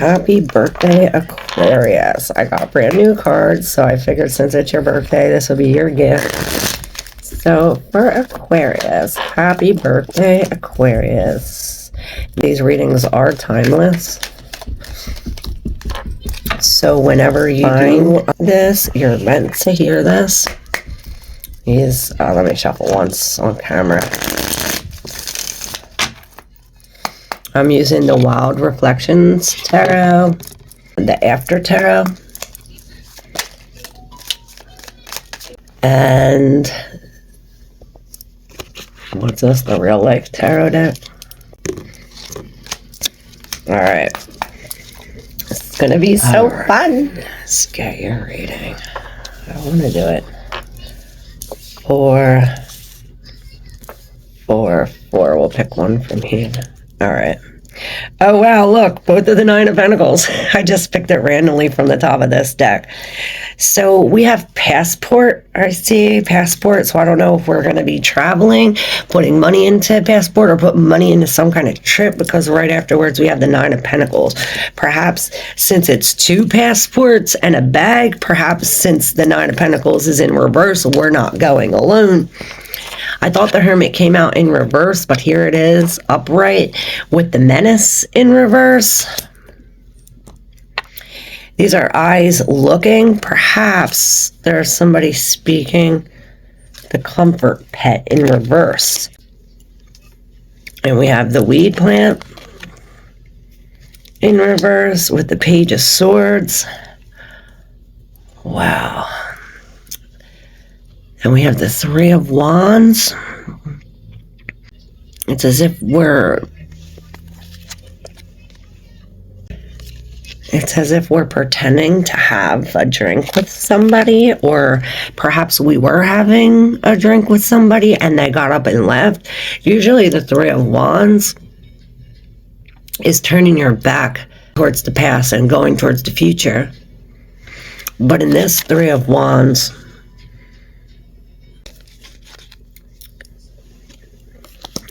Happy birthday, Aquarius. I got brand new cards, so I figured since it's your birthday, this will be your gift. So for Aquarius, happy birthday, Aquarius. These readings are timeless. So whenever you find this, you're meant to hear this. Let me shuffle once on camera. I'm using the Wild Reflections Tarot, the After Tarot, and what's this? The Real Life Tarot deck. Alright. It's gonna be so fun. Let's get your reading. I want to do it. Four. We'll pick one from here. Alright. Oh wow, look, both of the Nine of Pentacles. I just picked it randomly from the top of this deck. So we have passport. I see passport, so I don't know if we're going to be traveling, putting money into passport, or putting money into some kind of trip, because right afterwards we have the Nine of Pentacles. Perhaps since it's two passports and a bag, perhaps since the Nine of Pentacles is in reverse, we're not going alone. I thought the Hermit came out in reverse, but here it is, upright, with the Menace in reverse. These are eyes looking. Perhaps there's somebody speaking. The Comfort Pet in reverse. And we have the Weed Plant in reverse with the Page of Swords. Wow. And we have the Three of Wands. It's as if we're pretending to have a drink with somebody, or perhaps we were having a drink with somebody and they got up and left. Usually the Three of Wands is turning your back towards the past and going towards the future. But in this Three of Wands,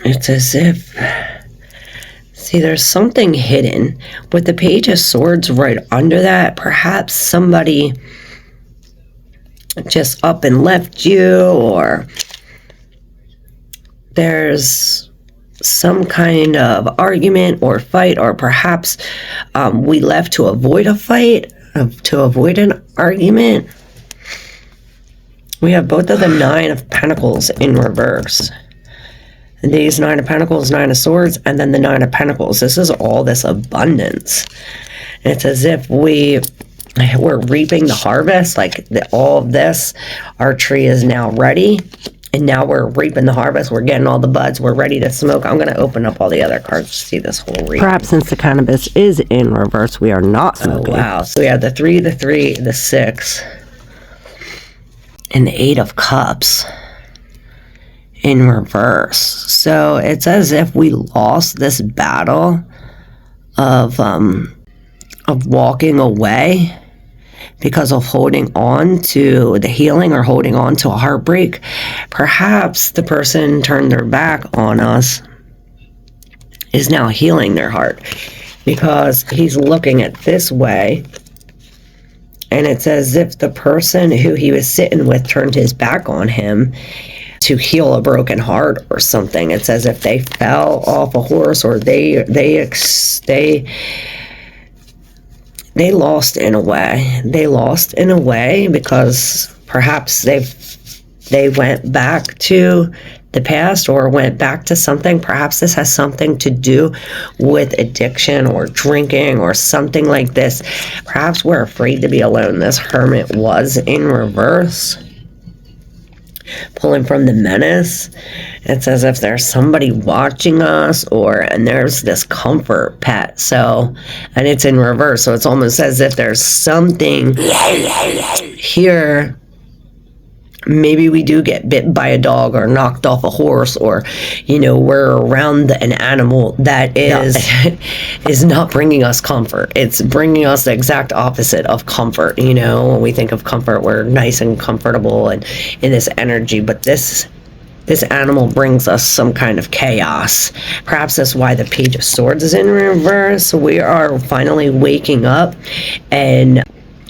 it's as if, see, there's something hidden. With the Page of Swords right under that, perhaps somebody just up and left you, or there's some kind of argument or fight, or perhaps we left to avoid a fight, to avoid an argument. We have both of the Nine of Pentacles in reverse. These Nine of Pentacles, Nine of Swords, and then the Nine of Pentacles. This is all this abundance. It's as if we're reaping the harvest, like all of this. Our tree is now ready, and now we're reaping the harvest. We're getting all the buds. We're ready to smoke. I'm going to open up all the other cards to see this whole reading. Perhaps since the cannabis is in reverse, we are not smoking. Oh, wow. So we have the 3, the 6, and the 8 of Cups in reverse. So it's as if we lost this battle of walking away because of holding on to the healing or holding on to a heartbreak. Perhaps the person turned their back on us is now healing their heart, because he's looking at this way, and it's as if the person who he was sitting with turned his back on him to heal a broken heart or something. It's as if they fell off a horse, or they lost in a way. They lost in a way because perhaps they went back to the past, or went back to something. Perhaps this has something to do with addiction or drinking or something like this. Perhaps we're afraid to be alone. This Hermit was in reverse, pulling from the Menace. It's as if there's somebody watching us, and there's this Comfort Pet. So, and it's in reverse. So it's almost as if there's something here. Maybe we do get bit by a dog, or knocked off a horse, or, we're around an animal that is not bringing us comfort. It's bringing us the exact opposite of comfort. When we think of comfort, we're nice and comfortable and in this energy. But this this animal brings us some kind of chaos. Perhaps that's why the Page of Swords is in reverse. We are finally waking up, and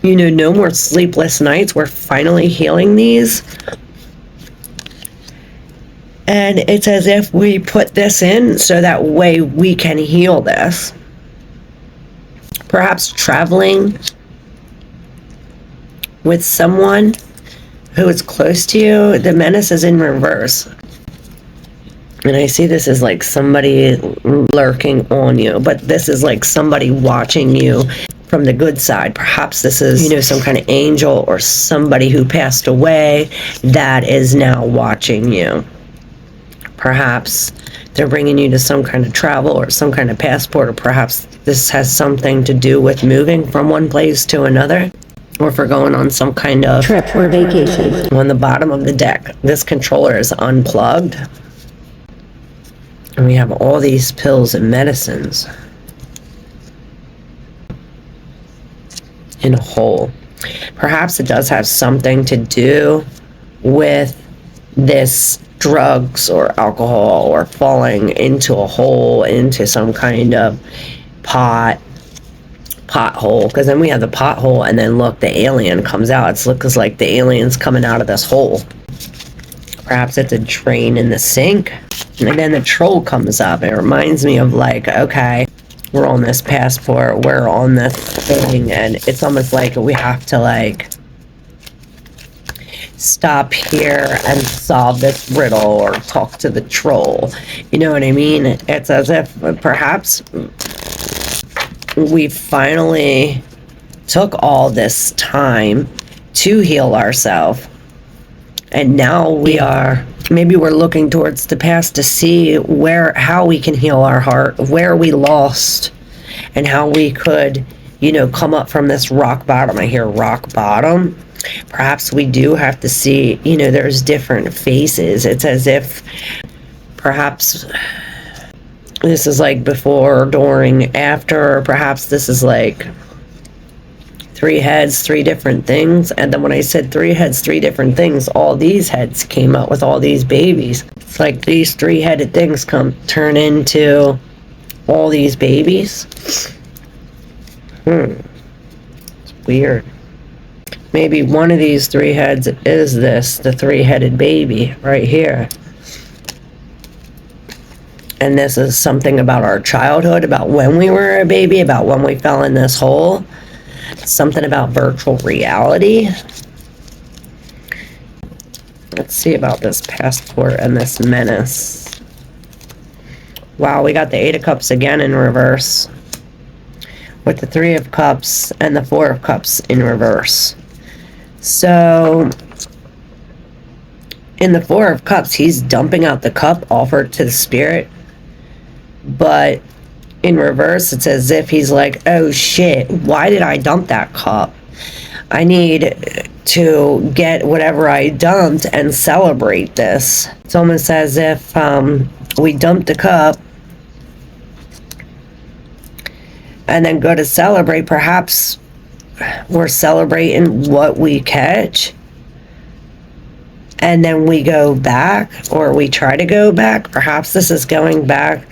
no more sleepless nights. We're finally healing these. And it's as if we put this in so that way we can heal this. Perhaps traveling with someone who is close to you. The menace is in reverse. And I see this as like somebody lurking on you, but this is like somebody watching you from the good side. Perhaps this is, some kind of angel or somebody who passed away that is now watching you. Perhaps they're bringing you to some kind of travel or some kind of passport, or perhaps this has something to do with moving from one place to another, or if we're going on some kind of trip or vacation. On the bottom of the deck, this controller is unplugged, and we have all these pills and medicines in a hole. Perhaps it does have something to do with this drugs or alcohol, or falling into a hole, into some kind of pothole, because then we have the pothole, and then look, the alien comes out. It looks like the alien's coming out of this hole. Perhaps it's a drain in the sink, and then the troll comes up. It reminds me of like, okay, we're on this passport, we're on this thing, and it's almost like we have to like stop here and solve this riddle or talk to the troll. You know what I mean? It's as if perhaps we finally took all this time to heal ourselves, and now maybe we're looking towards the past to see how we can heal our heart, where we lost, and how we could come up from this rock bottom. I hear rock bottom. Perhaps we do have to see, there's different faces. It's as if perhaps this is like before, during, after, or perhaps this is like 3 heads, 3 different things. And then when I said 3 heads, 3 different things, all these heads came out with all these babies. It's like these 3-headed things turn into all these babies. It's weird. Maybe one of these 3 heads is the 3-headed baby right here. And this is something about our childhood, about when we were a baby, about when we fell in this hole. Something about virtual reality. Let's see about this passport and this menace. Wow, we got the 8 of Cups again in reverse, with the 3 of Cups and the 4 of Cups in reverse. So, in the 4 of Cups, he's dumping out the cup offered to the spirit. But in reverse, it's as if he's like, oh shit, why did I dump that cup? I need to get whatever I dumped and celebrate this. It's almost as if we dumped the cup and then go to celebrate. Perhaps we're celebrating what we catch, and then we go back, or we try to go back. Perhaps this is going back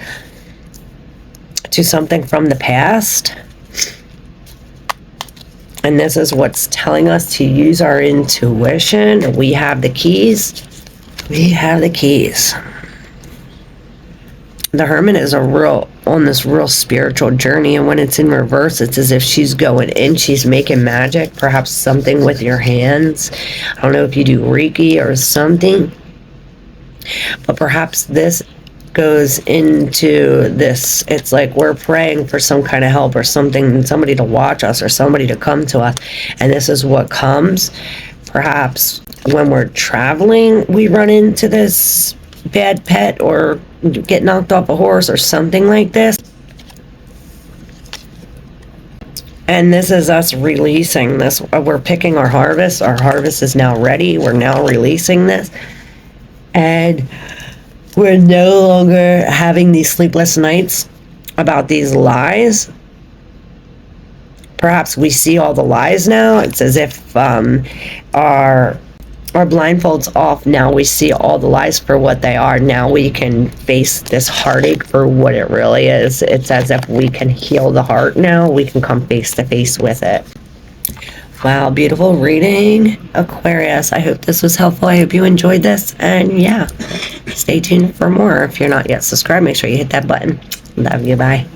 to something from the past, and this is what's telling us to use our intuition. We have the keys. We have the keys. The Hermit is on this real spiritual journey, and when it's in reverse, it's as if she's going in, she's making magic, perhaps something with your hands. I don't know if you do Reiki or something, but perhaps this goes into this. It's like we're praying for some kind of help or something, somebody to watch us or somebody to come to us, and this is what comes. Perhaps when we're traveling, we run into this bad pet or get knocked off a horse or something like this. And this is us releasing this. We're picking our harvest. Our harvest is now ready. We're now releasing this. And we're no longer having these sleepless nights about these lies. Perhaps we see all the lies now. It's as if our our blindfolds off, now we see all the lies for what they are. Now we can face this heartache for what it really is. It's as if we can heal the heart now. We can come face to face with it. Wow, beautiful reading, Aquarius. I hope this was helpful. I hope you enjoyed this. And yeah, stay tuned for more. If you're not yet subscribed, make sure you hit that button. Love you. Bye.